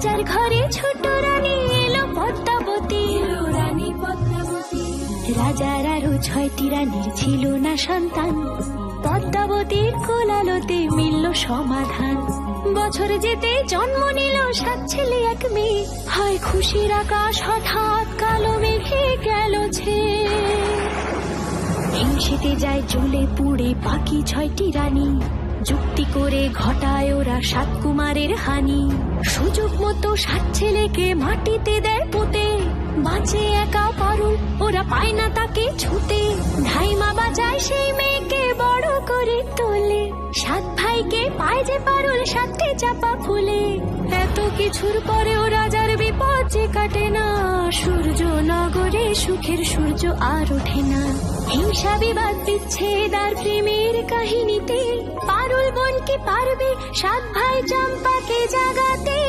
রাজার ঘরে ছোট রানী এলো পদ্মাবতী, রানী পদ্মাবতী। রাজার আরো 6টি রানীর ছিল না সন্তান, পদ্মাবতীর কোলালোতে মিলল সমাধান। বছর যেতে জন্ম নিল 7 ছেলে 1 মেয়ে, হয় খুশির আকাশ হঠাৎ কালো মেঘে গেল ছেয়ে। হিংসেতে যায় জ্বলে পুড়ে বাকি 6টি রানী, যুক্তি করে ঘটায় ওরা 7 কুমারের হানি। সুযোগ মতো 7 ছেলেকে মাটিতে দেয় পুঁতে, বাঁচে একা পারুল, ওরা পায় না তাকে ছুতে। ধাইমা বাজায় সেই মেয়েকে বড় করে তোলে, 7 ভাইকে পায় যে পারুল 7টি চাপা ফুলে। এত কিছুর পরেও রাজার বিপদ যে কাটে না, সূর্য নগরে সুখের সূর্য আর ওঠে না। হিংসা বিবাদ বিচ্ছেদ আর প্রেমের কাহিনীতে পারুল বোন কি পারবে 7 ভাই চম্পাকে জাগাতে।